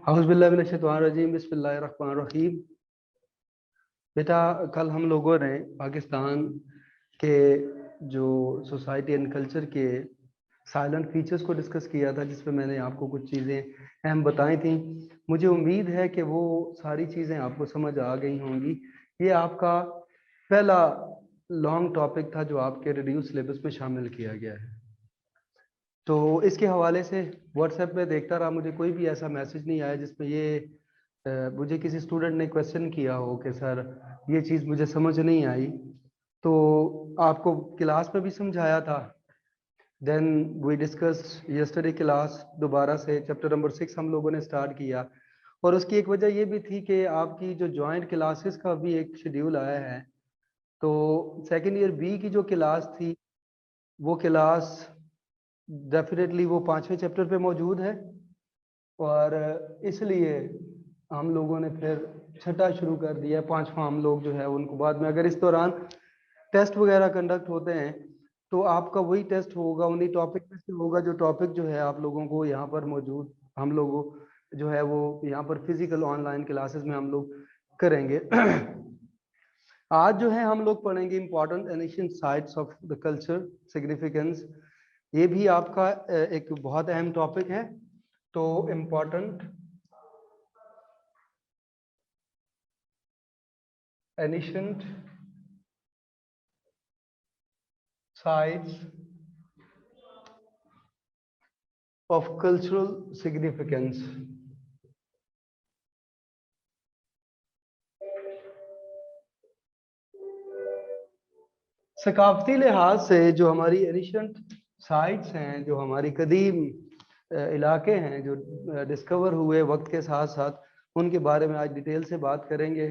औज़ुबिल्लाहि बिस्मिल्लाहिर्रहमानिर्रहीम। बेटा, कल हम लोगों ने पाकिस्तान के जो सोसाइटी एंड कल्चर के साइलेंट फीचर्स को डिस्कस किया था, जिसमें मैंने आपको कुछ चीज़ें अहम बताई थी। मुझे उम्मीद है कि वो सारी चीज़ें आपको समझ आ गई होंगी। ये आपका पहला लॉन्ग टॉपिक था जो आपके रिड्यूस सिलेबस में शामिल किया गया है। तो इसके हवाले से व्हाट्सएप में देखता रहा, मुझे कोई भी ऐसा मैसेज नहीं आया जिसमें मुझे किसी स्टूडेंट ने क्वेश्चन किया हो कि सर ये चीज़ मुझे समझ नहीं आई। तो आपको क्लास में भी समझाया था। Then we discuss yesterday class, दोबारा से चैप्टर नंबर 6 हम लोगों ने स्टार्ट किया। और उसकी एक वजह ये भी थी कि आपकी जो जॉइंट क्लासेस का भी एक शेड्यूल आया है। तो सेकेंड ईयर बी की जो क्लास थी, वो क्लास डेफिनेटली वो 5वें चैप्टर पे मौजूद है, और इसलिए हम लोगों ने फिर छठा शुरू कर दिया। 5वां हम लोग जो है उनको बाद में, अगर इस दौरान टेस्ट वगैरह कंडक्ट होते हैं तो आपका वही टेस्ट होगा, उन्हीं टॉपिक में से होगा जो टॉपिक जो है आप लोगों को यहाँ पर मौजूद हम लोगों जो है वो यहाँ पर फिजिकल ऑनलाइन क्लासेस में हम लोग करेंगे। आज जो है हम लोग पढ़ेंगे important ancient sites of the culture significance. ये भी आपका एक बहुत अहम टॉपिक है। तो important ancient sites of cultural significance. सकाफती लिहाज से जो हमारी एंशिएंट साइट्स हैं, जो हमारी कदीम इलाके हैं जो डिस्कवर हुए वक्त के साथ साथ, उनके बारे में आज डिटेल से बात करेंगे।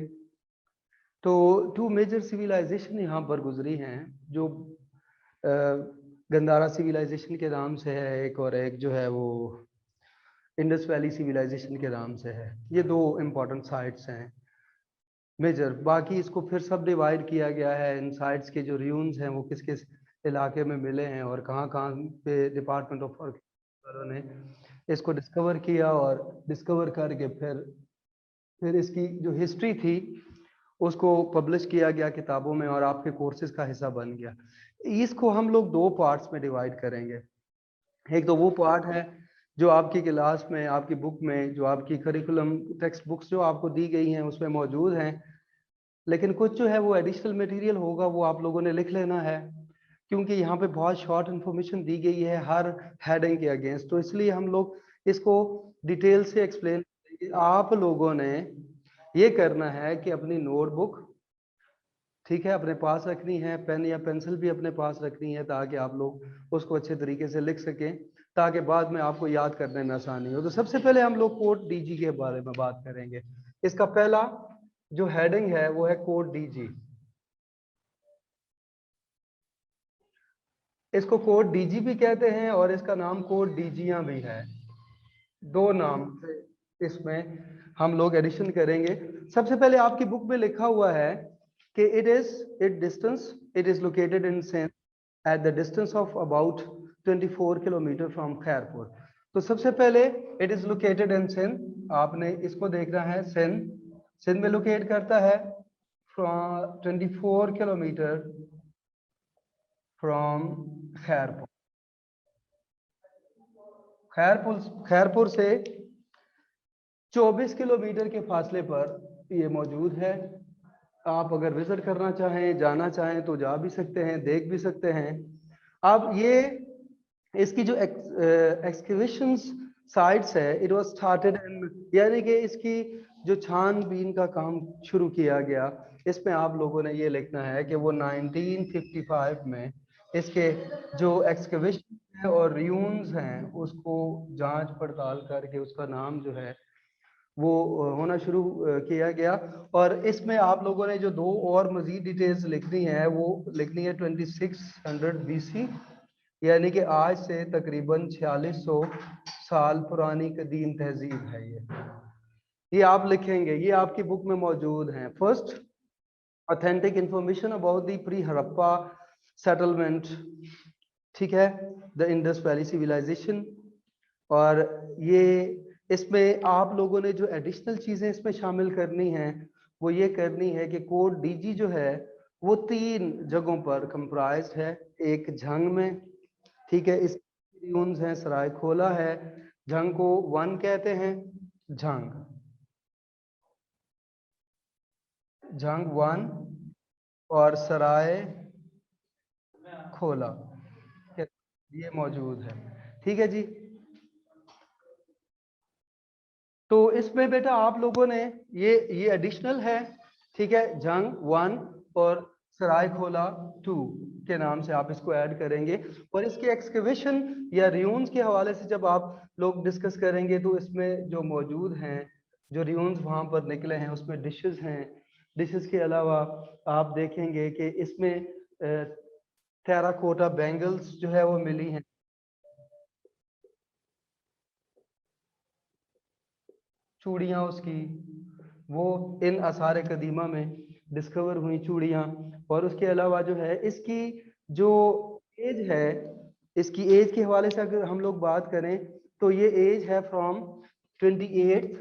तो 2 मेजर सिविलाइजेशन यहाँ पर गुजरी हैं, जो गंदारा सिविलाइजेशन के नाम से है एक, और एक जो है वो इंडस वैली सिविलाइजेशन के नाम से है। ये 2 इम्पोर्टेंट साइट्स हैं मेजर। बाकी इसको फिर सब डिवाइड किया गया है। इन साइट्स के जो र्यून्स हैं वो किस किस इलाके में मिले हैं और कहाँ कहाँ पे डिपार्टमेंट ऑफ आर्कियोलॉजी ने इसको डिस्कवर किया, और डिस्कवर करके फिर इसकी जो हिस्ट्री थी उसको पब्लिश किया गया किताबों में और आपके कोर्सेज का हिस्सा बन गया। इसको हम लोग 2 पार्ट्स में डिवाइड करेंगे। एक तो वो पार्ट है जो आपकी क्लास में, आपकी बुक में, जो आपकी करिकुलम टेक्स्ट बुक्स जो आपको दी गई हैं उसमें मौजूद हैं, लेकिन कुछ जो है वो एडिशनल मटेरियल होगा, वो आप लोगों ने लिख लेना है, क्योंकि यहाँ पे बहुत शॉर्ट इन्फॉर्मेशन दी गई है हर हेडिंग के अगेंस्ट। तो इसलिए हम लोग इसको डिटेल से एक्सप्लेन करेंगे। आप लोगों ने ये करना है कि अपनी नोटबुक, ठीक है, अपने पास रखनी है, पेन या पेंसिल भी अपने पास रखनी है, ताकि आप लोग उसको अच्छे तरीके से लिख सकें, ताकि बाद में आपको याद करने में आसानी हो। तो सबसे पहले हम लोग कोड डीजी के बारे में बात करेंगे। इसका पहला जो हेडिंग है वो है कोड डीजी। इसको कोड डीजी भी कहते हैं और इसका नाम कोड डीजियां भी है। 2 नाम से इसमें हम लोग एडिशन करेंगे। सबसे पहले आपकी बुक में लिखा हुआ है कि it is located in Sindh at the distance of about 24 kilometre from Khairpur. तो सबसे पहले it is located in Sindh, आपने इसको देखना है। सिंध में लोकेट करता है from 24 kilometre from Khairpur. Khairpur Khairpur से 24 किलोमीटर के फासले पर ये मौजूद है। आप अगर विजिट करना चाहें, जाना चाहें तो जा भी सकते हैं, देख भी सकते हैं। अब ये इसकी जो एक्सकेवेशन साइट्स है, इट वाज स्टार्टेड इन, यानी कि इसकी जो छानबीन का काम शुरू किया गया, इसमें आप लोगों ने ये लिखना है कि वो 1955 में इसके जो एक्सकेवेशन है और र्यून्स हैं उसको जांच पड़ताल करके उसका नाम जो है वो होना शुरू किया गया। और इसमें आप लोगों ने जो 2 और मजीद डिटेल्स लिखनी है वो लिखनी है 2600 BC, यानी कि आज से तकरीबन 4600 साल पुरानी कदीम तहजीब है ये आप लिखेंगे, ये आपकी बुक में मौजूद हैं। First authentic information about the pre Harappa settlement, ठीक है, द इंडस वैली सिविलाइजेशन। और ये इसमें आप लोगों ने जो एडिशनल चीजें इसमें शामिल करनी है वो ये करनी है कि कोड डीजी जो है वो 3 जगहों पर कंप्राइज है। एक झंग में, ठीक है, इस यून्स हैं, सरायखोला है, झंग को 1 कहते हैं, झंग झंग 1 और सराय खोला ये मौजूद है। ठीक है जी। तो इसमें बेटा आप लोगों ने ये एडिशनल है, ठीक है, जंग 1 और सरायखोला 2 के नाम से आप इसको ऐड करेंगे। और इसके एक्सकवेशन या रियून्स के हवाले से जब आप लोग डिस्कस करेंगे तो इसमें जो मौजूद हैं, जो रियून्स वहां पर निकले हैं उसमें डिशेस हैं। डिशेस के अलावा आप देखेंगे कि इसमें टेराकोटा बैंगल्स जो है वो मिली हैं। चूड़ियाँ उसकी वो इन आसार कदीमा में डिस्कवर हुई चूड़ियाँ। और उसके अलावा जो है इसकी जो एज है, इसकी एज के हवाले से अगर हम लोग बात करें तो ये एज है फ्रॉम 28th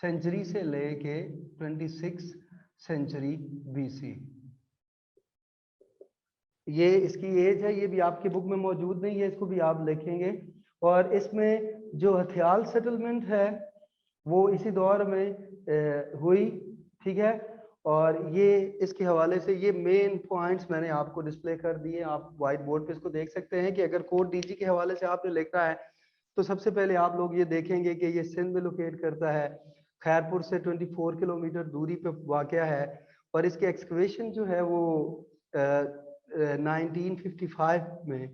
सेंचुरी से लेके 26 सेंचुरी बीसी। ये इसकी एज है, ये भी आपके बुक में मौजूद नहीं है, इसको भी आप लिखेंगे। और इसमें जो हथियाल सेटलमेंट है वो इसी दौर में हुई, ठीक है। और ये इसके हवाले से ये मेन पॉइंट्स मैंने आपको डिस्प्ले कर दिए, आप वाइट बोर्ड पे इसको देख सकते हैं कि अगर कोड डीजी के हवाले से आपने लिखा है तो सबसे पहले आप लोग ये देखेंगे कि ये सिंध में लोकेट करता है, खैरपुर से 24 किलोमीटर दूरी पे वाक़या है। और इसके एक्सकवेशन जो है वो 1955 में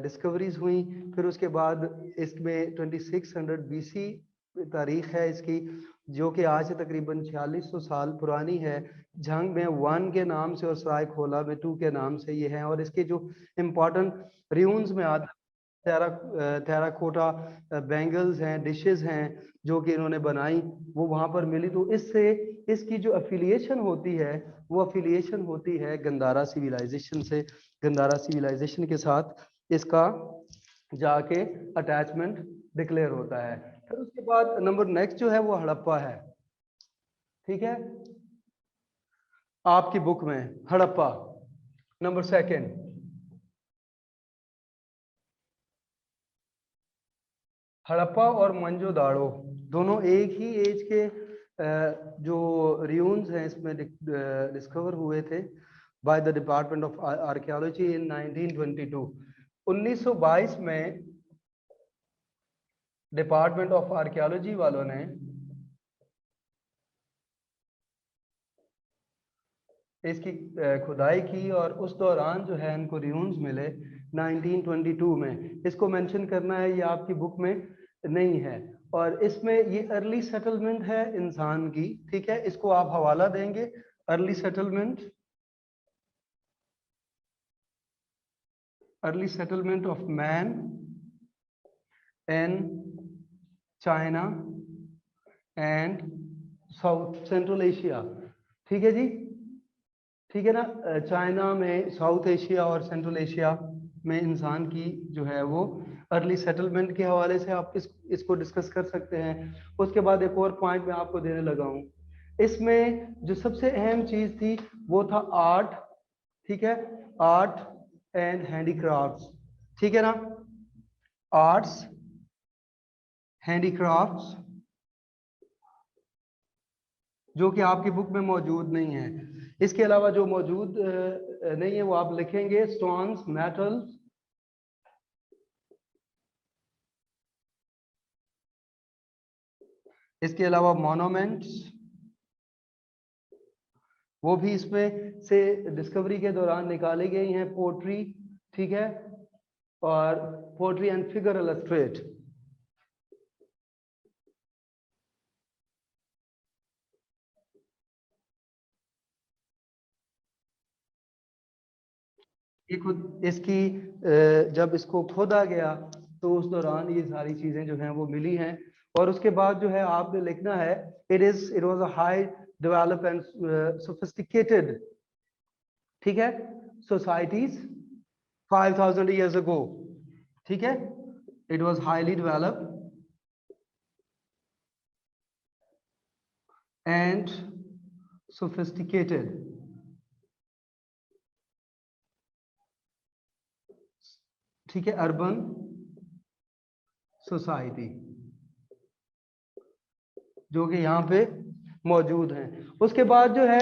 डिस्कवरीज हुई। फिर उसके बाद इसमें 2600 बीसी तारीख है इसकी, जो कि आज से तकरीबन 4600 साल पुरानी है। झंग में 1 के नाम से और सरायखोला में 2 के नाम से ये है। और इसके जो इम्पोर्टेंट रियून्स में आता टेराकोटा बैंगल्स हैं, डिशेस हैं जो कि इन्होंने बनाई वो वहां पर मिली। तो इससे इसकी जो अफिलिएशन होती है वो अफिलिएशन होती है गंदारा सिविलाइजेशन से। गंदारा सिविलाइजेशन के साथ इसका जाके अटैचमेंट डिक्लेयर होता है। फिर उसके बाद नंबर नेक्स्ट जो है वो हड़प्पा है, ठीक है, आपकी बुक में हड़प्पा नंबर 2। हड़प्पा और मोहनजोदाड़ो दोनों एक ही एज के जो रियून्स हैं इसमें डिस्कवर हुए थे by the department of archaeology in 1922। 1922 में डिपार्टमेंट ऑफ आर्कियोलॉजी वालों ने इसकी खुदाई की और उस दौरान जो है इनको रियून्स मिले 1922 में। इसको मेंशन करना है, ये आपकी बुक में नहीं है। और इसमें ये अर्ली सेटलमेंट है इंसान की, ठीक है, इसको आप हवाला देंगे early settlement of man in China and south central Asia. ठीक है जी, ठीक है ना। चाइना में, साउथ एशिया और सेंट्रल एशिया में इंसान की जो है वो अर्ली सेटलमेंट के हवाले से आप इसको डिस्कस कर सकते हैं। उसके बाद एक और पॉइंट मैं आपको देने लगा हूं, इसमें जो सबसे अहम चीज थी वो था आर्ट, ठीक है, आर्ट एंड हैंडीक्राफ्ट्स, ठीक है ना, आर्ट्स हैंडीक्राफ्ट्स जो कि आपकी बुक में मौजूद नहीं है। इसके अलावा जो मौजूद नहीं है वो आप लिखेंगे स्टोन्स, मेटल्स, इसके अलावा मोनूमेंट्स, वो भी इसमें से डिस्कवरी के दौरान निकाली गई हैं। पोट्री, ठीक है, और पोट्री एंड फिगर इलस्ट्रेट। ये खुद इसकी जब इसको खोदा गया तो उस दौरान ये सारी चीजें जो हैं वो मिली हैं। और उसके बाद जो है आपने लिखना है it was a high develop and sophisticated, ठीक है, सोसाइटीज 5000 years ago, ठीक है, it was highly developed and sophisticated. ठीक है, अर्बन सोसाइटी जो कि यहाँ पे मौजूद हैं। उसके बाद जो है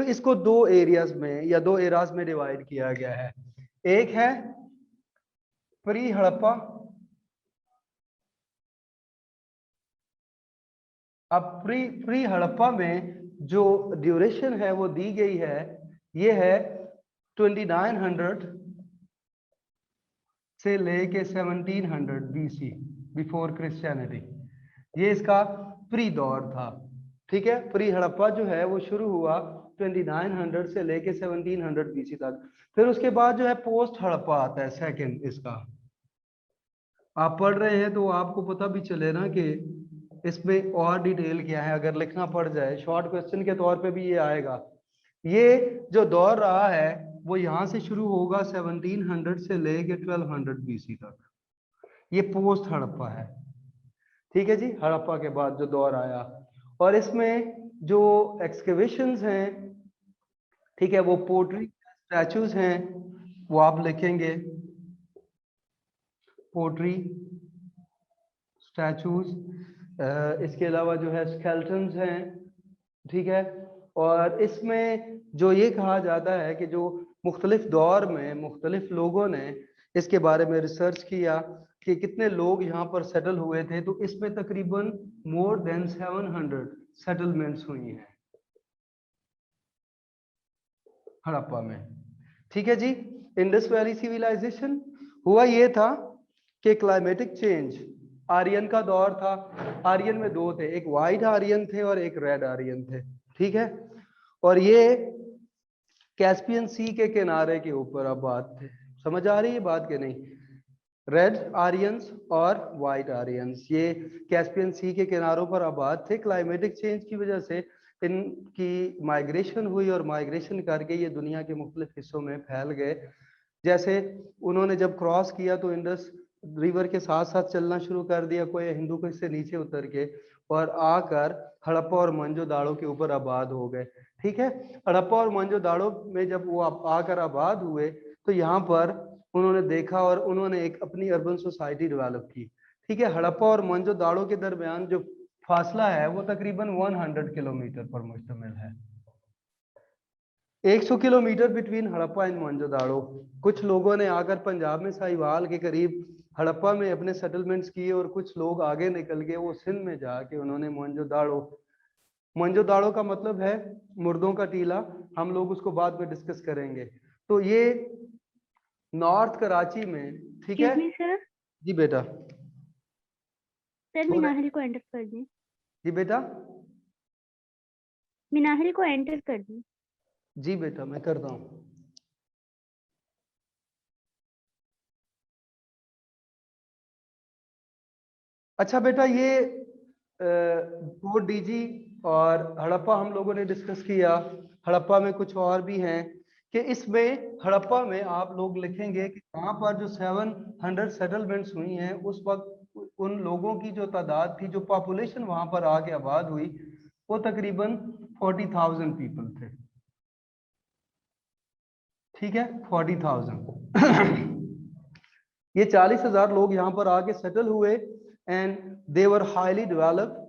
इसको दो एरियाज में या दो एराज में डिवाइड किया गया है। एक है प्री हड़प्पा। अब प्री हड़प्पा में जो ड्यूरेशन है वो दी गई है, ये है 2900 से लेके 1700 BC, बिफोर क्रिश्चियनिटी। ये इसका प्री दौर था। ठीक है, प्री हड़प्पा जो है वो शुरू हुआ 2900 से लेके 1700 BC तक। फिर उसके बाद जो है पोस्ट हड़प्पा आता है, सेकंड इसका। आप पढ़ रहे हैं तो आपको पता भी चले ना कि इसमें और डिटेल क्या है। अगर लिखना पड़ जाए शॉर्ट क्वेश्चन के तौर पे भी ये आएगा। ये जो दौर रहा है वो यहाँ से शुरू होगा 1700 से लेके 1200 BC तक। ये पोस्ट हड़प्पा है। ठीक है जी, हड़प्पा के बाद जो दौर आया, और इसमें जो एक्सकेवेशंस हैं, ठीक है, वो पोट्री स्टैचूज हैं, वो आप लिखेंगे पोट्री स्टैचूज। इसके अलावा जो है स्केल्टन्स हैं। ठीक है, और इसमें जो ये कहा जाता है कि जो मुख्तलिफ दौर में मुख्तलिफ लोगों ने इसके बारे में रिसर्च किया कि कितने लोग यहाँ पर सेटल हुए थे, तो इसमें तकरीबन मोर देन 700 सेटलमेंट्स हुई हैं हड़प्पा में। ठीक है जी, इंडस वैली सिविलाइजेशन हुआ ये था कि क्लाइमेटिक चेंज, आर्यन का दौर था। आर्यन में दो थे, एक वाइट आर्यन थे और एक रेड आर्यन थे। ठीक है, और ये कैस्पियन सी के किनारे के ऊपर आबाद थे। समझ आ रही है बात के नहीं? रेड आर्यंस और वाइट आर्यंस ये कैस्पियन सी के किनारों पर आबाद थे। क्लाइमेटिक चेंज की वजह से इनकी माइग्रेशन हुई और माइग्रेशन करके ये दुनिया के मुख्तलिफ हिस्सों में फैल गए। जैसे उन्होंने जब क्रॉस किया तो इंडस रिवर के साथ साथ चलना शुरू कर दिया, कोई हिंदू कुश से नीचे उतर के, और आकर हड़प्पा और मोहनजोदाड़ो के ऊपर आबाद हो गए। ठीक है, हड़प्पा और मोहनजोदाड़ो में जब वो आकर आबाद हुए तो यहाँ पर उन्होंने देखा और उन्होंने एक अपनी अर्बन सोसाइटी डेवलप की। ठीक है, हड़प्पा और मोहनजोदाड़ो के दरमियान जो फासला है वो तकरीबन 100 किलोमीटर पर मुश्तमिल है। 100 kilometre between Harappa and Mohenjodaro. कुछ लोगों ने आकर पंजाब में साहिवाल के करीब हड़प्पा में अपने सेटलमेंट्स किए और कुछ लोग आगे निकल गए, वो सिंध में जाके उन्होंने मोहनजोदाड़ो, मोहनजोदाड़ो का मतलब है मुर्दों का टीला, हम लोग उसको बाद में डिस्कस करेंगे। तो ये नॉर्थ कराची में, ठीक है सर, जी बेटा, सर मिनाहिल को एंटर कर दी। जी बेटा, मिनाहिल को एंटर कर दी। जी बेटा मैं करता हूँ। अच्छा बेटा, ये डीजी और हड़प्पा हम लोगों ने डिस्कस किया। हड़प्पा में कुछ और भी हैं कि इसमें हड़प्पा में आप लोग लिखेंगे कि वहाँ पर जो 700 सेटलमेंट्स हुई हैं उस वक्त उन लोगों की जो तादाद थी, जो पॉपुलेशन वहाँ पर आके आबाद हुई, वो तकरीबन 40,000 पीपल थे। ठीक है, 40,000 ये 40,000 लोग यहाँ पर आके सेटल हुए and they were highly developed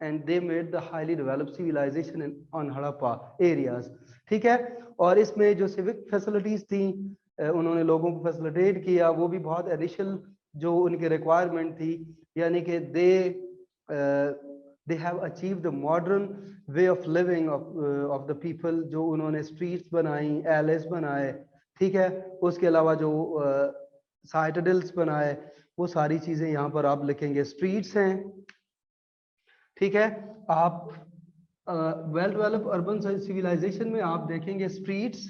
and they made the highly developed civilisation on Harappa areas. ठीक है, और इसमें जो सिविक फैसिलिटीज थी उन्होंने लोगों को फैसिलिटेट किया, वो भी बहुत एडिशनल जो उनकी रिक्वायरमेंट थी, यानी कि they have achieved the modern way of living of the people. जो उन्होंने स्ट्रीट्स बनाई, एलेस बनाए, ठीक है, उसके अलावा जो साइटडल्स बनाए, वो सारी चीजें यहाँ पर आप लिखेंगे। स्ट्रीट्स हैं, ठीक है, आप वेल डेवलप्ड अर्बन सिविलाइजेशन में आप देखेंगे स्ट्रीट्स,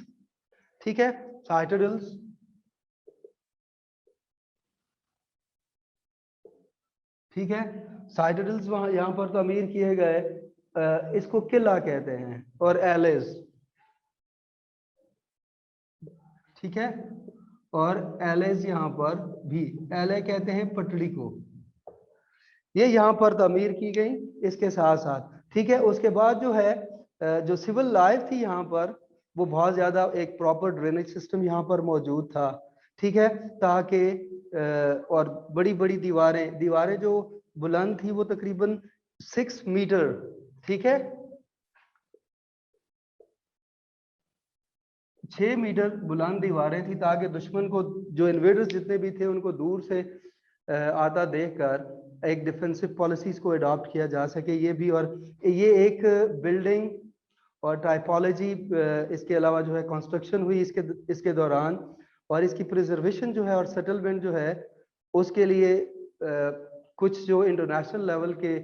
ठीक है, साइटडल्स, ठीक है, साइटडल्स वहां यहाँ पर तमीर किए गए, इसको किला कहते हैं, और एलेस, ठीक है, और एलेज यहाँ पर भी, एले कहते हैं पटड़ी को, ये यहाँ पर तामीर की गई इसके साथ साथ। ठीक है, उसके बाद जो है जो सिविल लाइफ थी यहाँ पर, वो बहुत ज्यादा एक प्रॉपर ड्रेनेज सिस्टम यहाँ पर मौजूद था। ठीक है, ताकि और बड़ी बड़ी दीवारें, दीवारें जो बुलंद थी वो तकरीबन 6 मीटर, ठीक है, 6 मीटर बुलंद दीवारें थी, ताकि दुश्मन को, जो इन्वेडर्स जितने भी थे, उनको दूर से आता देखकर एक डिफेंसिव पॉलिसीज को अडॉप्ट किया जा सके। ये भी, और ये एक बिल्डिंग और टाइपोलॉजी, इसके अलावा जो है कंस्ट्रक्शन हुई इसके दौरान, और इसकी प्रिजर्वेशन जो है और सेटलमेंट जो है, उसके लिए कुछ जो इंटरनेशनल लेवल के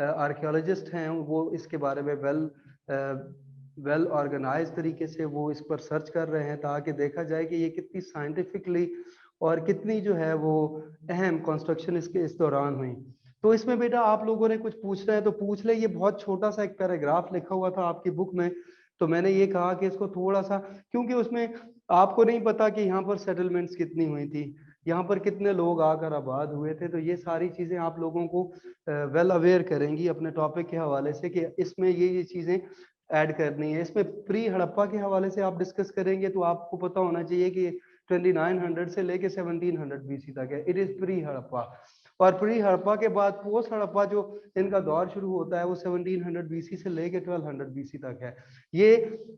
आर्कियोलॉजिस्ट हैं वो इसके बारे में वेल ऑर्गेनाइज तरीके से वो इस पर सर्च कर रहे हैं, ताकि देखा जाए कि ये कितनी साइंटिफिकली और कितनी जो है वो अहम कंस्ट्रक्शन इसके इस दौरान हुई। तो इसमें बेटा आप लोगों ने कुछ पूछना है तो पूछ ले। ये बहुत छोटा सा एक पैराग्राफ लिखा हुआ था आपकी बुक में, तो मैंने ये कहा कि इसको थोड़ा सा, क्योंकि उसमें आपको नहीं पता कि यहाँ पर सेटलमेंट्स कितनी हुई थी, यहाँ पर कितने लोग आकर आबाद हुए थे, तो ये सारी चीजें आप लोगों को वेल अवेयर करेंगी अपने टॉपिक के हवाले से कि इसमें ये चीजें ऐड करनी है। इसमें प्री हड़प्पा के हवाले से आप डिस्कस करेंगे तो आपको पता होना चाहिए कि 2900 से लेके 1700 बीसी तक है, इट इज प्री हड़प्पा। और प्री हड़प्पा के बाद पोस्ट हड़प्पा जो इनका दौर शुरू होता है वो 1700 बीसी से लेके 1200 बीसी तक है। ये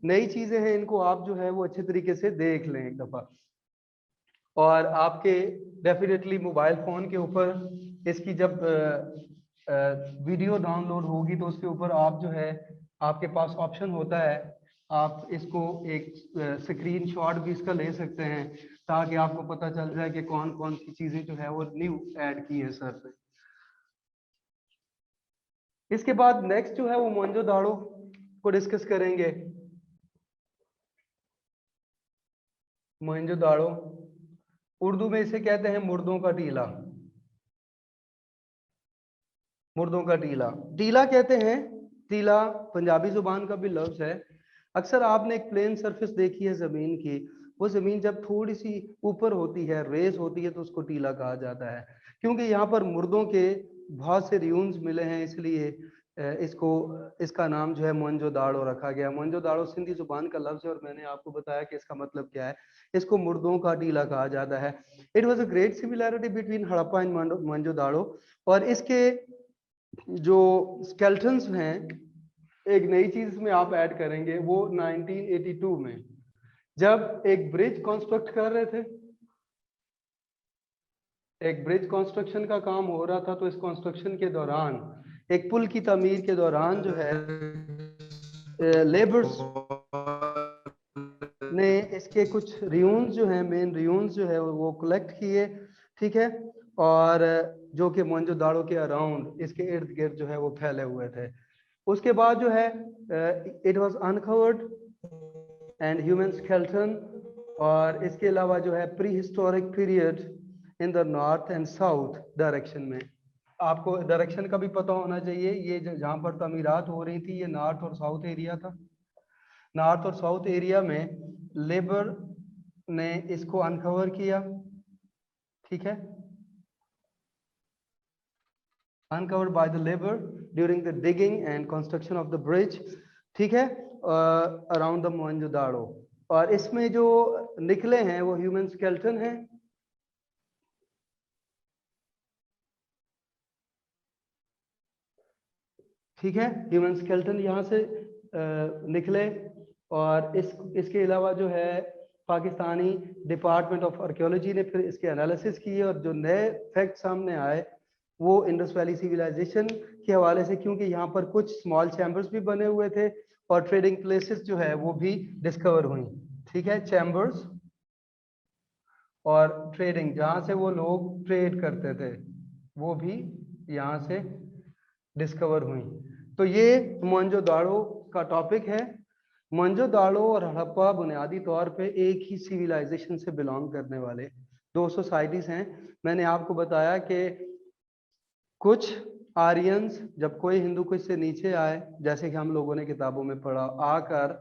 नई चीजें हैं, इनको आप जो है वो अच्छे तरीके से देख लें एक दफा। और आपके डेफिनेटली मोबाइल फोन के ऊपर इसकी जब वीडियो डाउनलोड होगी तो उसके ऊपर आप जो है, आपके पास ऑप्शन होता है, आप इसको एक स्क्रीन शॉट भी इसका ले सकते हैं, ताकि आपको पता चल जाए कि कौन कौन सी चीजें जो है वो न्यू ऐड की है सर पे। इसके बाद नेक्स्ट जो है वो मोहनजोदाड़ो को डिस्कस करेंगे। मोहनजोदाड़ो, उर्दू में इसे कहते हैं मुर्दों का टीला। मुर्दों का टीला, टीला कहते हैं, टीला पंजाबी जुबान का भी लफ्ज है। अक्सर आपने एक प्लेन सरफेस देखी है जमीन की, वो जमीन जब थोड़ी सी ऊपर होती है, रेस होती है, तो उसको टीला कहा जाता है। क्योंकि यहाँ पर मुर्दों के बहुत से रियून्स मिले हैं, इसलिए इसको, इसका नाम जो है मोहनजोदाड़ो रखा गया। मोहनजोदाड़ो सिंधी जुबान का लफ्ज है और मैंने आपको बताया कि इसका मतलब क्या है। इसको मुर्दों का टीला कहा जाता है। It was a great similarity between Harappa and Mohenjodaro. और इसके जो स्केल्टन्स हैं, एक नई चीज में आप ऐड करेंगे वो 1982 में जब एक ब्रिज कंस्ट्रक्ट कर रहे थे, एक ब्रिज कंस्ट्रक्शन का काम हो रहा था, तो इस कंस्ट्रक्शन के दौरान, एक पुल की तामीर के दौरान जो है लेबर्स ने इसके कुछ रियून्स जो है, मेन रियून्स जो है वो कलेक्ट किए। ठीक है, और जो कि मोहनजोदाड़ो के अराउंड, इसके इर्द गिर्द जो है वो फैले हुए थे। उसके बाद जो है it was uncovered and human skeleton, और इसके अलावा जो है pre historic period in the north and south direction में। आपको डायरेक्शन का भी पता होना चाहिए, ये जहाँ पर तमीरात हो रही थी ये नॉर्थ और साउथ एरिया था। नॉर्थ और साउथ एरिया में लेबर ने इसको अनकवर किया। ठीक है, uncovered by the labor during the digging and construction of the bridge, ठीक है, around the मोहनजोदाड़ो। और इसमें जो निकले हैं वो ह्यूमन स्केलेटन है। ठीक है, ह्यूमन स्केलेटन यहाँ से निकले। और इसके अलावा जो है पाकिस्तानी डिपार्टमेंट ऑफ आर्कियोलॉजी ने फिर इसके एनालिसिस किए, और जो नए फैक्ट सामने आए वो इंडस वैली सिविलाइजेशन के हवाले से, क्योंकि यहाँ पर कुछ स्मॉल चैम्बर्स भी बने हुए थे और ट्रेडिंग प्लेसेस जो है वो भी डिस्कवर हुई। ठीक है, चैम्बर्स और ट्रेडिंग, जहाँ से वो लोग ट्रेड करते थे, वो भी यहाँ से डिस्कवर हुई। तो ये मोहनजोदाड़ो का टॉपिक है। मोहनजोदाड़ो और हड़प्पा बुनियादी तौर पे एक ही सिविलाइजेशन से बिलोंग करने वाले दो सोसाइटीज हैं। मैंने आपको बताया कि कुछ आर्यंस, जब कोई हिंदू कुछ से नीचे आए, जैसे कि हम लोगों ने किताबों में पढ़ा, आकर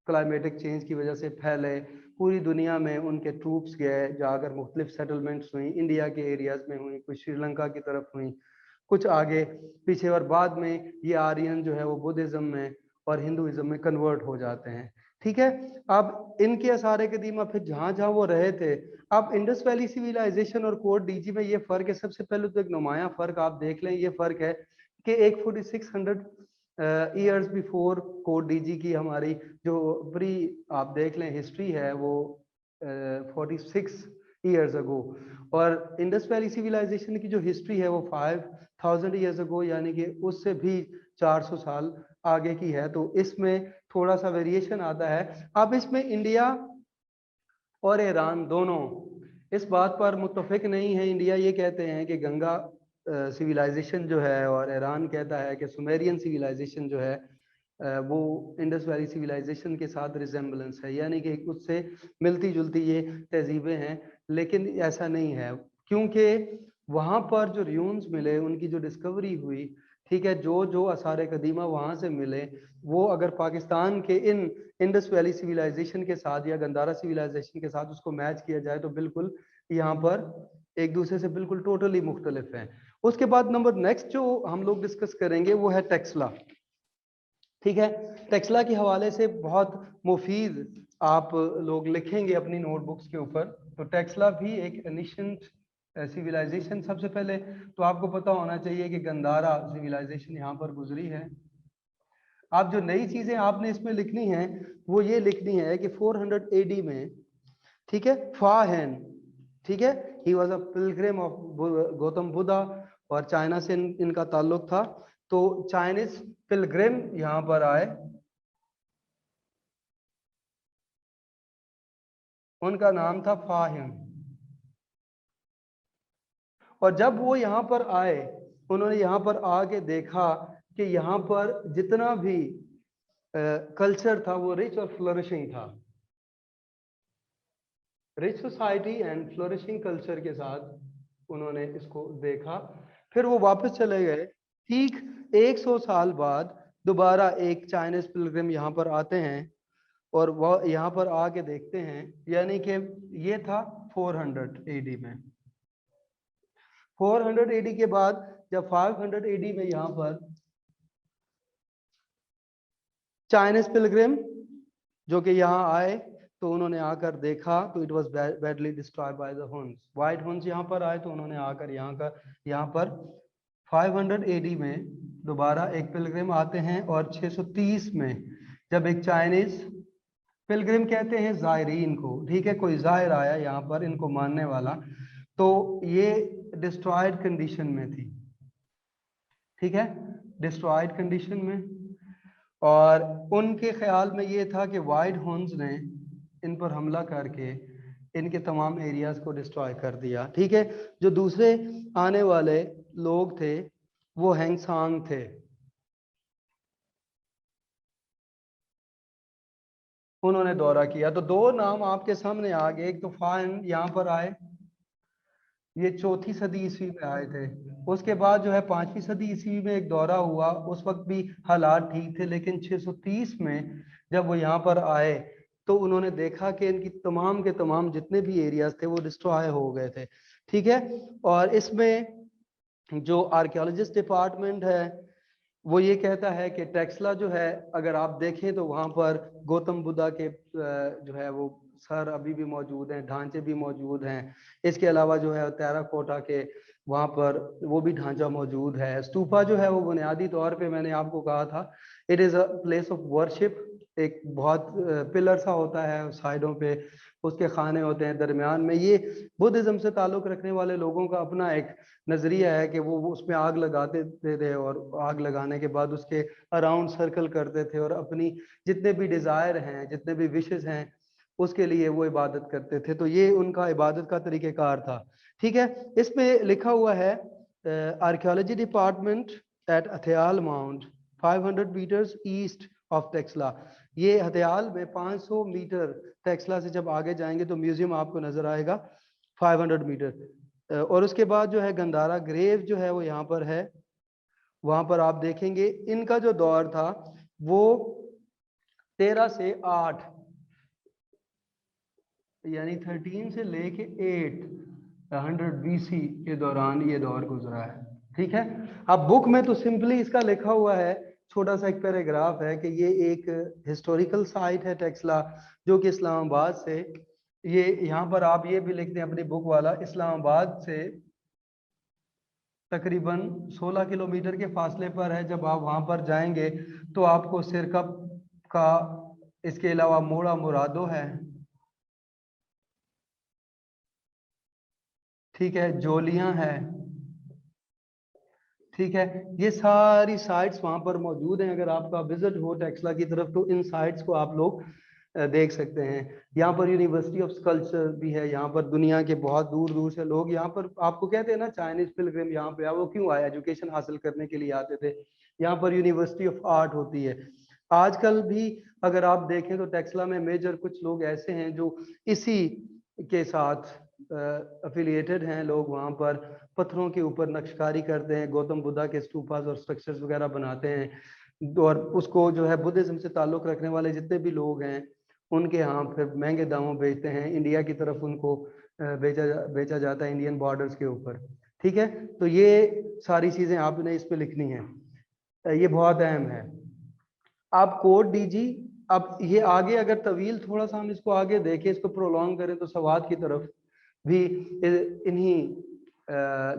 क्लाइमेटिक चेंज की वजह से फैले, पूरी दुनिया में उनके ट्रूप्स गए, जाकर मुख्तलिफ सेटलमेंट्स हुई, इंडिया के एरियाज में हुई, कुछ श्रीलंका की तरफ हुई, कुछ आगे पीछे, और बाद में ये आर्यन जो है वो बुद्धिज्म में और हिंदुइज्म में कन्वर्ट हो जाते हैं। ठीक है, अब इनके आसार कदीमा फिर जहां जहां वो रहे थे, अब इंडस वैली सिविलाइजेशन और कोड डीजी में ये फर्क है। सबसे पहले तो एक नुमाया फर्क आप देख लें, ये फर्क है कि एक 4600 ईयर्स बिफोर कोड डीजी की हमारी जो प्री आप देख लें हिस्ट्री है वो 46 ईयर्स अगो, और इंडस वैली सिविलाइजेशन की जो हिस्ट्री है वो 5000 ईयर्स अगो, यानी कि उससे भी 400 साल आगे की है। तो इसमें थोड़ा सा वेरिएशन आता है। अब इसमें इंडिया और ईरान दोनों इस बात पर मुत्तफिक नहीं है। इंडिया ये कहते हैं कि गंगा सिविलाइजेशन जो है, और ईरान कहता है कि सुमेरियन सिविलाइजेशन जो है वो इंडस वैली सिविलाइजेशन के साथ रिजेम्बलेंस है, यानी कि उससे मिलती जुलती ये तहजीबें हैं। लेकिन ऐसा नहीं है, क्योंकि वहाँ पर जो र्यून्स मिले, उनकी जो डिस्कवरी हुई, ठीक है, जो जो आसार कदीमा वहाँ से मिले, वो अगर पाकिस्तान के इन इंडस वैली सिविलाइजेशन के साथ या गंदारा सिविलाइजेशन के साथ उसको मैच किया जाए तो बिल्कुल यहाँ पर एक दूसरे से बिल्कुल टोटली मुख्तलिफ हैं। उसके बाद नंबर नेक्स्ट जो हम लोग डिस्कस करेंगे वो है टेक्सला। ठीक है, टेक्सला के हवाले से बहुत मुफीद आप लोग लिखेंगे अपनी नोटबुक्स के ऊपर। तो टेक्सला भी एक एनिशंट सिविलाइजेशन, सबसे पहले तो आपको पता होना चाहिए कि गंदारा सिविलाइजेशन यहाँ पर गुजरी है। आप जो नई चीजें आपने इसमें लिखनी है वो ये लिखनी है कि 400 AD में, ठीक है, फाहेन, ठीक है, he was a Pilgrim of Gautam Buddha, और चाइना से इनका ताल्लुक था। तो चाइनीज पिलग्रिम यहां पर आए, उनका नाम था फाहिम, और जब वो यहाँ पर आए, उन्होंने यहाँ पर आके देखा कि यहाँ पर जितना भी कल्चर था वो रिच और फ्लोरिशिंग था। Rich society and flourishing culture के साथ उन्होंने इसको देखा। फिर वो वापस चले गए। ठीक 100 साल बाद दोबारा एक चाइनीज पिलग्रिम यहाँ पर आते हैं, और वह यहाँ पर आके देखते हैं, यानी कि ये था 400 AD में। 400 AD के बाद जब 500 AD में यहाँ पर चाइनीज पिलग्रिम जो कि यहाँ आए, तो उन्होंने आकर देखा तो it was badly destroyed by the Hund's. White Hund's यहाँ पर आए तो उन्होंने आकर यहाँ पर 500 AD में दोबारा एक पिलग्रिम आते हैं, और 630 में जब एक चाइनीज पिलग्रिम कहते हैं जायरीन को, ठीक है, कोई जायर आया यहाँ पर इनको मानने वाला, तो ये डिस्ट्रॉयड कंडीशन में थी, ठीक है, डिस्ट्रॉयड कंडीशन में। और उनके ख्याल में ये था कि वाइट हॉर्न्स ने इन पर हमला करके इनके तमाम एरियाज को डिस्ट्रॉय कर दिया। ठीक है, जो दूसरे आने वाले लोग थे वो हैंगसांग थे, उन्होंने दौरा किया। तो दो नाम आपके सामने आ गए, एक तो फान यहाँ पर आए, ये 4वीं सदी ईस्वी में आए थे। उसके बाद जो है 5वीं सदी ईस्वी में एक दौरा हुआ, उस वक्त भी हालात ठीक थे, लेकिन 630 में जब वो यहाँ पर आए तो उन्होंने देखा कि इनकी तमाम के तमाम जितने भी एरियाज थे वो डिस्ट्रॉय हो गए थे। ठीक है, और इसमें जो आर्कियोलॉजिस्ट डिपार्टमेंट है वो ये कहता है कि टेक्सला जो है, अगर आप देखें तो वहाँ पर गौतम बुद्धा के जो है वो सर अभी भी मौजूद हैं, ढांचे भी मौजूद हैं। इसके अलावा जो है टेराकोटा के वहाँ पर वो भी ढांचा मौजूद है। स्तूपा जो है वो बुनियादी तौर पे मैंने आपको कहा था, it is a place of worship. एक बहुत पिलर सा होता है साइडों पे, उसके खाने होते हैं दरमियान में। ये बुद्धिज्म से ताल्लुक रखने वाले लोगों का अपना एक नजरिया है कि वो उसमें आग लगाते थे, और आग लगाने के बाद उसके अराउंड सर्कल करते थे, और अपनी जितने भी डिजायर हैं, जितने भी विशेस हैं, उसके लिए वो इबादत करते थे। तो ये उनका इबादत का तरीक़ेकार था। ठीक है, इसमें लिखा हुआ है archaeology department at Hathial mount 500 metres east of Taxila. ये हथियाल में 500 मीटर टेक्सला से जब आगे जाएंगे तो म्यूजियम आपको नजर आएगा 500 मीटर। और उसके बाद जो है गंदारा ग्रेव जो है वो यहाँ पर है, वहां पर आप देखेंगे इनका जो दौर था वो 13 से 8 यानी 13 से लेके 800 BC के दौरान ये दौर गुजरा है। ठीक है, अब बुक में तो सिंपली इसका लिखा हुआ है, छोटा सा एक पैराग्राफ है कि ये एक हिस्टोरिकल साइट है टेक्सला, जो कि इस्लामाबाद से, ये यहाँ पर आप ये भी लिखते हैं अपनी बुक वाला, इस्लामाबाद से तकरीबन 16 किलोमीटर के फासले पर है। जब आप वहां पर जाएंगे तो आपको सिरकप का, इसके अलावा मोड़ा मुरादो है, ठीक है, जोलियां है, ठीक है, ये सारी साइट्स वहां पर मौजूद हैं। अगर आपका विजिट हो टेक्सला की तरफ तो इन साइट्स को आप लोग देख सकते हैं। यहाँ पर यूनिवर्सिटी ऑफ स्कल्पचर भी है, यहाँ पर दुनिया के बहुत दूर दूर से लोग, यहाँ पर आपको कहते हैं ना चाइनीज पिलग्रिम यहाँ पे आए, वो क्यों आए? एजुकेशन हासिल करने के लिए आते थे। यहाँ पर यूनिवर्सिटी ऑफ आर्ट होती है। आजकल भी अगर आप देखें तो टेक्सला में मेजर कुछ लोग ऐसे हैं जो इसी के साथ अफिलिएटेड हैं। लोग वहाँ पर पत्थरों के ऊपर नक्शकारी करते हैं, गौतम बुद्धा के स्तूपास और स्ट्रक्चर्स वगैरह बनाते हैं, और उसको जो है बुद्धिज्म से ताल्लुक रखने वाले जितने भी लोग हैं उनके यहाँ फिर महंगे दामों बेचते हैं, इंडिया की तरफ उनको बेचा जाता है, इंडियन बॉर्डर्स के ऊपर। ठीक है, तो ये सारी चीजें आपने इस पे लिखनी है, ये बहुत अहम है। आप कोड डीजी, अब ये आगे अगर तवील थोड़ा सा हम इसको आगे देखें, इसको प्रोलॉन्ग करें तो सवाद की तरफ भी इन्हीं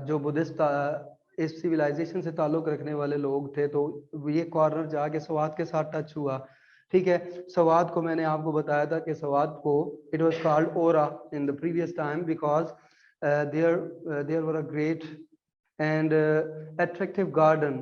जो बुद्धिस्ट इस सिविलाइजेशन से ताल्लुक रखने वाले लोग थे, तो ये कॉर्नर जाके सवाद के साथ टच हुआ। ठीक है, सवाद को मैंने आपको बताया था कि सवाद को it was called Ora in the previous time because there were a great and attractive garden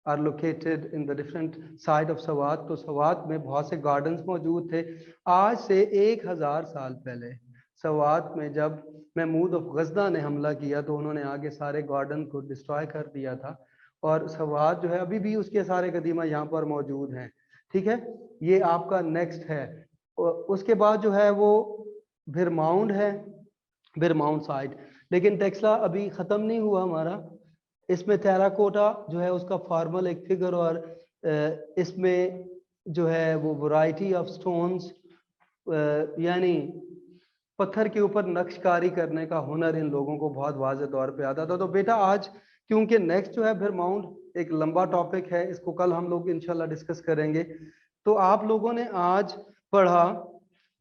are located in the different side of Swat. तो सवात में बहुत से गार्डन्स मौजूद थे। आज से 1000 साल पहले सवात में जब महमूद ऑफ गजदा ने हमला किया तो उन्होंने आगे सारे गार्डन को डिस्ट्रॉय कर दिया था, और सवात जो है अभी भी उसके सारे कदीमा यहाँ पर मौजूद हैं। ठीक है, ये आपका नेक्स्ट है। उसके बाद जो है वो भिरमाउंड है, भिरमाउंड साइट। लेकिन टेक्सला अभी ख़त्म नहीं हुआ हमारा, इसमें टेराकोटा जो है उसका फॉर्मल एक फिगर, और इसमें जो है वो वैरायटी ऑफ स्टोन्स, यानी पत्थर के ऊपर नक्शकारी करने का हुनर इन लोगों को बहुत वाज़ेह तौर पे आता था। तो बेटा आज क्योंकि नेक्स्ट जो है भिरमाउंड एक लंबा टॉपिक है, इसको कल हम लोग इंशाल्लाह डिस्कस करेंगे। तो आप लोगों ने आज पढ़ा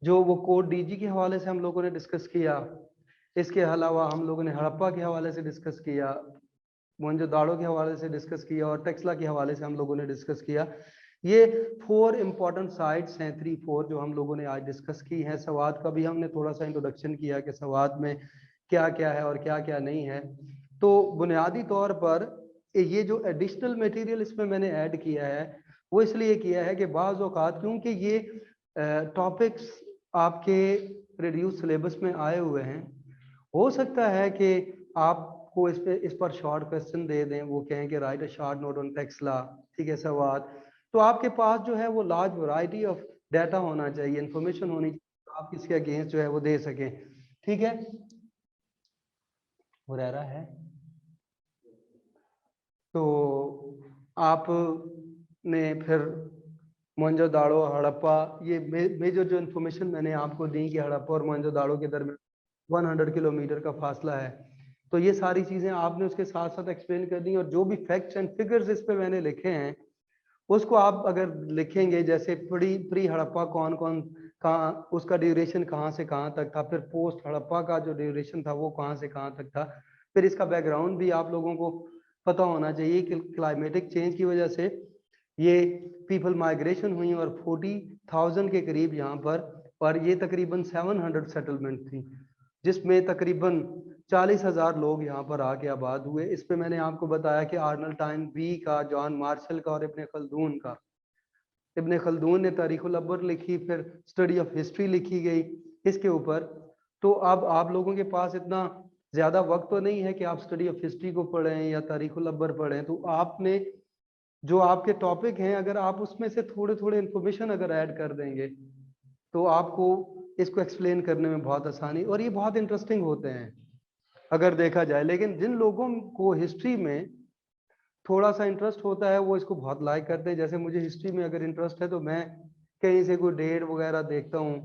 जो वो कोड डीजी के हवाले से हम लोगों ने डिस्कस किया, इसके अलावा हम लोगों ने हड़प्पा के हवाले से डिस्कस किया, मोहनजोदाड़ो के हवाले से डिस्कस किया, और टेक्सला के हवाले से हम लोगों ने डिस्कस किया। ये 4 इंपॉर्टेंट साइट्स हैं, 3-4 जो हम लोगों ने आज डिस्कस की हैं। सवाद का भी हमने थोड़ा सा इंट्रोडक्शन किया कि सवाद में क्या क्या है और क्या क्या नहीं है। तो बुनियादी तौर पर ये जो एडिशनल मटेरियल इसमें मैंने ऐड किया है वो इसलिए किया है कि बाज़ औक़ात क्योंकि ये टॉपिक्स आपके रिड्यूस सिलेबस में आए हुए हैं, हो सकता है कि आपको इस पर शॉर्ट क्वेश्चन दे दें, वो कहें कि right a short note on Taxila, ठीक है, सवाल। तो आपके पास जो है वो लार्ज वैरायटी ऑफ डाटा होना चाहिए, इंफॉर्मेशन होनी चाहिए, तो आप इसके अगेंस्ट जो है वो दे सकें। ठीक है, हुरैरा है। तो आपने फिर मोहनजोदाड़ो, हड़प्पा, ये मेजर जो इन्फॉर्मेशन मैंने आपको दी कि हड़प्पा और मोहनजोदाड़ो के दरमियान 100 किलोमीटर का फासला है, तो ये सारी चीज़ें आपने उसके साथ साथ एक्सप्लेन कर दी। और जो भी फैक्ट्स एंड फिगर्स इस पे मैंने लिखे हैं उसको आप अगर लिखेंगे, जैसे प्री हड़प्पा कौन कौन, कहाँ उसका ड्यूरेशन कहाँ से कहाँ तक था, फिर पोस्ट हड़प्पा का जो ड्यूरेशन था वो कहाँ से कहाँ तक था, फिर इसका बैकग्राउंड भी आप लोगों को पता होना चाहिए कि क्लाइमेटिक चेंज की वजह से ये पीपल माइग्रेशन हुई और 40,000 के करीब यहाँ पर, और ये तकरीबन 700 सेटलमेंट थी जिसमें तकरीबन 40,000 लोग यहाँ पर आके आबाद हुए। इस पे मैंने आपको बताया कि आर्नल्टाइन बी का, जॉन मार्शल का और इब्ने खल्दून का। इब्ने खल्दून ने तारीखुल अब्बर लिखी, फिर स्टडी ऑफ हिस्ट्री लिखी गई इसके ऊपर। तो अब आप लोगों के पास इतना ज़्यादा वक्त तो नहीं है कि आप स्टडी ऑफ हिस्ट्री को पढ़ें या तारीखुल अब्बर पढ़ें, तो आपने जो आपके टॉपिक हैं अगर आप उसमें से थोड़े थोड़े इंफॉर्मेशन अगर ऐड कर देंगे तो आपको इसको एक्सप्लेन करने में बहुत आसानी, और ये बहुत इंटरेस्टिंग होते हैं अगर देखा जाए। लेकिन जिन लोगों को हिस्ट्री में थोड़ा सा इंटरेस्ट होता है वो इसको बहुत लाइक करते हैं। जैसे मुझे हिस्ट्री में अगर इंटरेस्ट है तो मैं कहीं से कोई डेट वगैरह देखता हूँ,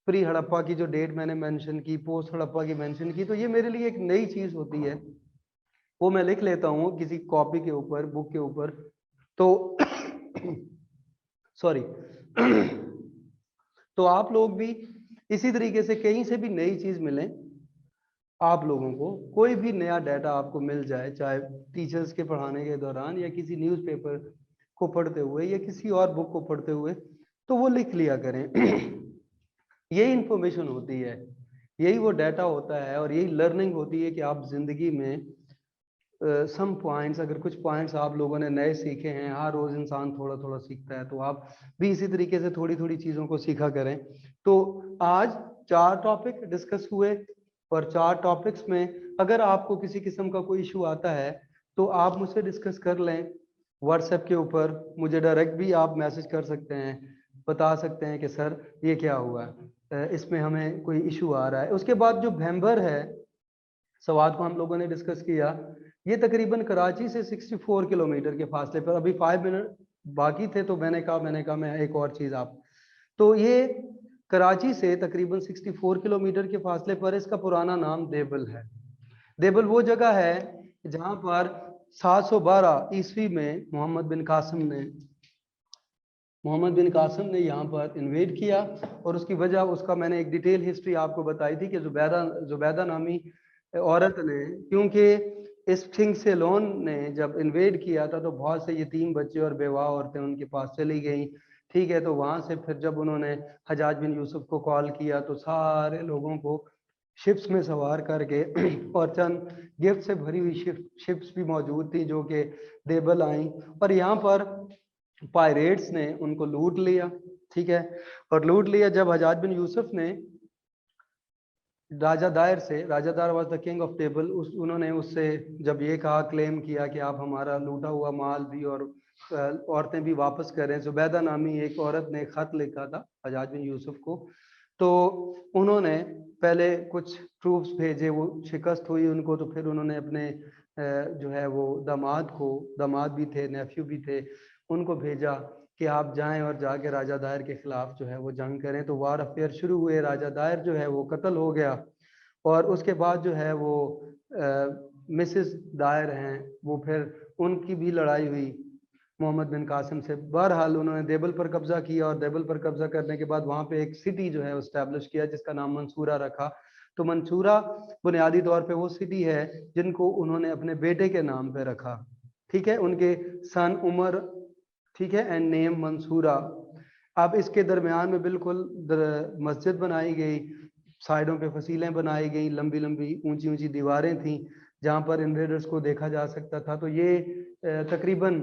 प्री हड़प्पा की जो डेट मैंने मेंशन की, पोस्ट हड़प्पा की मेंशन की, तो ये मेरे लिए एक नई चीज होती है, वो मैं लिख लेता हूँ किसी कॉपी के ऊपर, बुक के ऊपर। तो सॉरी तो आप लोग भी इसी तरीके से कहीं से भी नई चीज मिले, आप लोगों को कोई भी नया डाटा आपको मिल जाए, चाहे टीचर्स के पढ़ाने के दौरान या किसी न्यूज़पेपर को पढ़ते हुए या किसी और बुक को पढ़ते हुए, तो वो लिख लिया करें। यही इंफॉर्मेशन होती है, यही वो डाटा होता है, और यही लर्निंग होती है कि आप जिंदगी में सम पॉइंट्स, अगर कुछ पॉइंट्स आप लोगों ने नए सीखे हैं, हर रोज इंसान थोड़ा थोड़ा सीखता है, तो आप भी इसी तरीके से थोड़ी थोड़ी चीजों को सीखा करें। तो आज 4 टॉपिक डिस्कस हुए, और 4 टॉपिक्स में अगर आपको किसी किस्म का कोई इशू आता है तो आप मुझसे डिस्कस कर लें व्हाट्सएप के ऊपर, मुझे डायरेक्ट भी आप मैसेज कर सकते हैं, बता सकते हैं कि सर ये क्या हुआ है, इसमें हमें कोई इशू आ रहा है। उसके बाद जो भैंबर है, सवाद को हम लोगों ने डिस्कस किया, ये तकरीबन कराची से 64 किलोमीटर के फासले पर, अभी 5 मिनट बाकी थे तो मैंने कहा मैं एक और चीज आप, तो ये कराची से तकरीबन 64 किलोमीटर के फासले पर, इसका पुराना नाम देबल है। देबल वो जगह है जहां पर 712 ईस्वी में मोहम्मद बिन कासिम ने यहाँ पर इन्वेड किया, और उसकी वजह, उसका मैंने एक डिटेल हिस्ट्री आपको बताई थी कि जुबैदा नामी औरत ने, क्योंकि इस किंग सेलोन ने जब इन्वेड किया था तो बहुत से यतीम बच्चे और बेवा औरतें उनके पास चली गई, ठीक है। तो वहां से फिर जब उन्होंने हजाज बिन यूसुफ को कॉल किया तो सारे लोगों को शिप्स में सवार करके और चंद गिफ्ट से भरी हुई शिप्स भी मौजूद थी जो कि देबल आई, और यहाँ पर पायरेट्स ने उनको लूट लिया, ठीक है। और लूट लिया जब हजाज बिन यूसुफ ने राजा दायर was the king of table, उन्होंने उससे जब ये कहा, क्लेम किया कि आप हमारा लूटा हुआ माल भी और औरतें भी वापस करें, जुबैदा नामी एक औरत ने खत लिखा था हजाज बिन यूसुफ को, तो उन्होंने पहले कुछ ट्रूप्स भेजे, वो शिकस्त हुई उनको, तो फिर उन्होंने अपने जो है वो दामाद भी थे, नेफ्यू भी थे, उनको भेजा कि आप जाएं और जाके राजा दायर के खिलाफ जो है वो जंग करें। तो वार अफेयर शुरू हुए, राजा दायर जो है वो कत्ल हो गया, और उसके बाद जो है वो मिसेस दायर हैं, वो फिर उनकी भी लड़ाई हुई मोहम्मद बिन कासिम से। बहरहाल उन्होंने देबल पर कब्जा किया, और देबल पर कब्जा करने के बाद वहां पे एक सिटी जो है एस्टेब्लिश किया जिसका नाम मंसूरा रखा। तो मंसूरा बुनियादी तौर पे वो सिटी है जिनको उन्होंने अपने बेटे के नाम पे रखा, ठीक है, उनके सन उमर, ठीक है, एंड नेम मंसूरा। अब इसके दरमियान में बिल्कुल मस्जिद बनाई गई, साइडों पे फसीलें बनाई गई, लंबी लंबी ऊंची ऊंची दीवारें थी जहां पर इन्वेडर्स को देखा जा सकता था। तो ये तकरीबन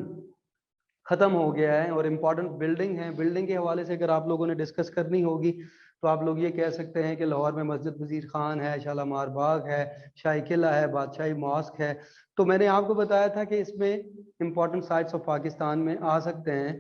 खत्म हो गया है, और इम्पोर्टेंट बिल्डिंग है, बिल्डिंग के हवाले से अगर आप लोगों ने डिस्कस करनी होगी तो आप लोग ये कह सकते हैं कि लाहौर में मस्जिद वजीर खान है, शालामार बाग है, शाही किला है, बादशाही मॉस्क है। तो मैंने आपको बताया था कि इसमें इंपॉर्टेंट साइट्स ऑफ पाकिस्तान में आ सकते हैं,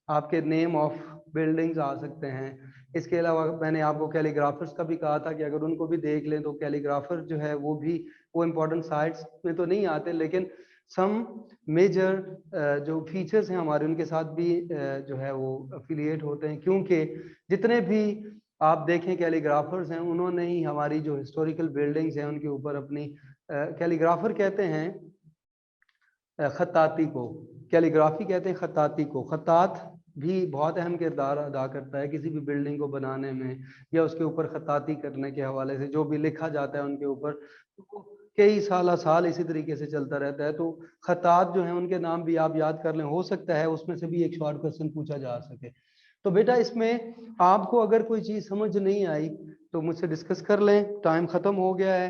आपके नेम ऑफ बिल्डिंग्स आ सकते हैं। इसके अलावा मैंने आपको कैलीग्राफर्स का भी कहा था कि अगर उनको भी देख लें तो कैलीग्राफर जो है वो भी, वो इम्पोर्टेंट साइट्स में तो नहीं आते, लेकिन सम मेजर जो फीचर्स हैं हमारे उनके साथ भी जो है वो अफिलिएट होते हैं, क्योंकि जितने भी आप देखें कैलीग्राफर्स हैं उन्होंने ही हमारी जो हिस्टोरिकल बिल्डिंग्स हैं उनके ऊपर अपनी, कैलीग्राफर कहते हैं खत्ताती को, कैलीग्राफी कहते हैं खत्ताती को। खत्तात भी बहुत अहम किरदार अदा करता है किसी भी बिल्डिंग को बनाने में या उसके ऊपर खत्ताती करने के हवाले से, जो भी लिखा जाता है उनके ऊपर, तो कई साल इसी तरीके से चलता रहता है। तो खत्तात जो है उनके नाम भी आप याद कर लें, हो सकता है उसमें से भी एक शॉर्ट क्वेश्चन पूछा जा सके। तो बेटा इसमें आपको अगर कोई चीज समझ नहीं आई तो मुझसे डिस्कस कर लें, टाइम खत्म हो गया है।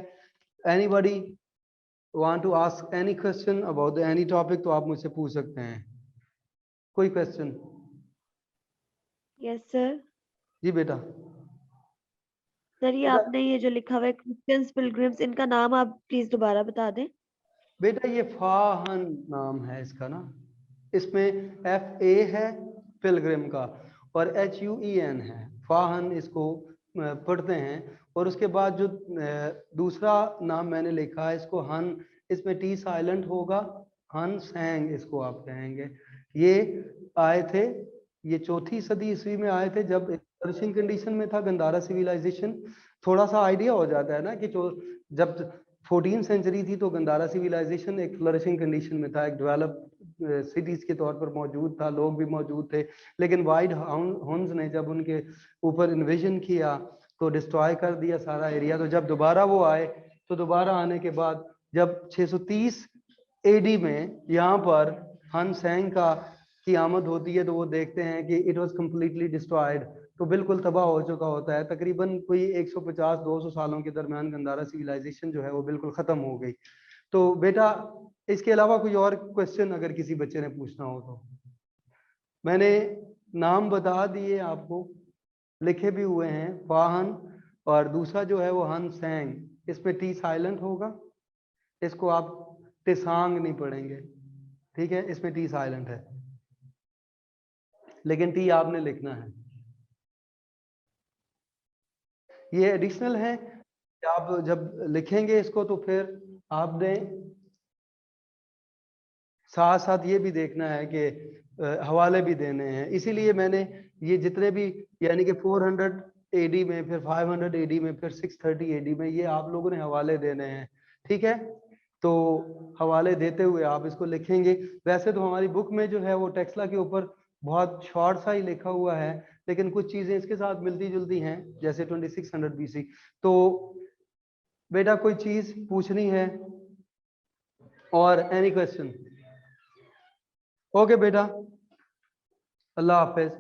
Anybody want to ask any question about any topic, तो आप मुझसे पूछ सकते हैं, कोई क्वेश्चन? Yes sir. जी बेटा। सर ये बेटा आपने ये जो लिखा हुआ है क्रिश्चियंस पिलग्रिम्स, इनका नाम आप प्लीज दोबारा बता दें। बेटा ये फाहन नाम है इसका ना, इसमें FA है पिलग्रिम का, और HUEN है, फाहन इसको पढ़ते हैं। और उसके बाद जो दूसरा नाम मैंने लिखा है इसको हन, इसमें T साइलेंट होगा, हन सैंग इसको आप कहेंगे। ये आए थे, ये 4वीं सदी ईस्वी में आए थे जब फ्लरिशिंग कंडीशन में था गंधारा सिविलाइजेशन। थोड़ा सा आइडिया हो जाता है ना कि जो जब 14th सेंचुरी थी तो गंधारा सिविलाइजेशन एक फ्लरिशिंग कंडीशन में था, एक डेवलप सिटीज के तौर पर मौजूद था, लोग भी मौजूद थे। लेकिन वाइड हंस ने जब उनके ऊपर इन्वेजन किया तो डिस्ट्रॉय कर दिया सारा एरिया। तो जब दोबारा वो आए तो दोबारा आने के बाद जब 630 एडी में यहाँ पर हन सेंग की आमद होती है तो वो देखते हैं कि इट वाज कंप्लीटली डिस्ट्रॉयड, तो बिल्कुल तबाह हो चुका होता है। तकरीबन कोई 150-200 सालों के दरमियान गंधारा सिविलाइजेशन जो है वो बिल्कुल खत्म हो गई। तो बेटा इसके अलावा कोई और क्वेश्चन अगर किसी बच्चे ने पूछना हो तो। मैंने नाम बता दिए आपको, लिखे भी हुए हैं, फाहन और दूसरा जो है वो हन सेंग, इसमें टी साइलेंट होगा, इसको आप टिसांग नहीं पढ़ेंगे, ठीक है, इसमें टी साइलेंट है लेकिन टी आपने लिखना है। ये एडिशनल है, आप जब लिखेंगे इसको तो फिर आपने साथ साथ ये भी देखना है कि हवाले भी देने हैं। इसीलिए मैंने ये जितने भी यानी कि 400 एडी में, फिर 500 एडी में, फिर 630 एडी में, ये आप लोगों ने हवाले देने हैं, ठीक है। तो हवाले देते हुए आप इसको लिखेंगे। वैसे तो हमारी बुक में जो है वो टेक्सला के ऊपर बहुत शॉर्ट सा ही लिखा हुआ है, लेकिन कुछ चीजें इसके साथ मिलती जुलती हैं, जैसे 2600 BC। तो बेटा कोई चीज पूछनी है और एनी क्वेश्चन? ओके बेटा, अल्लाह हाफिज।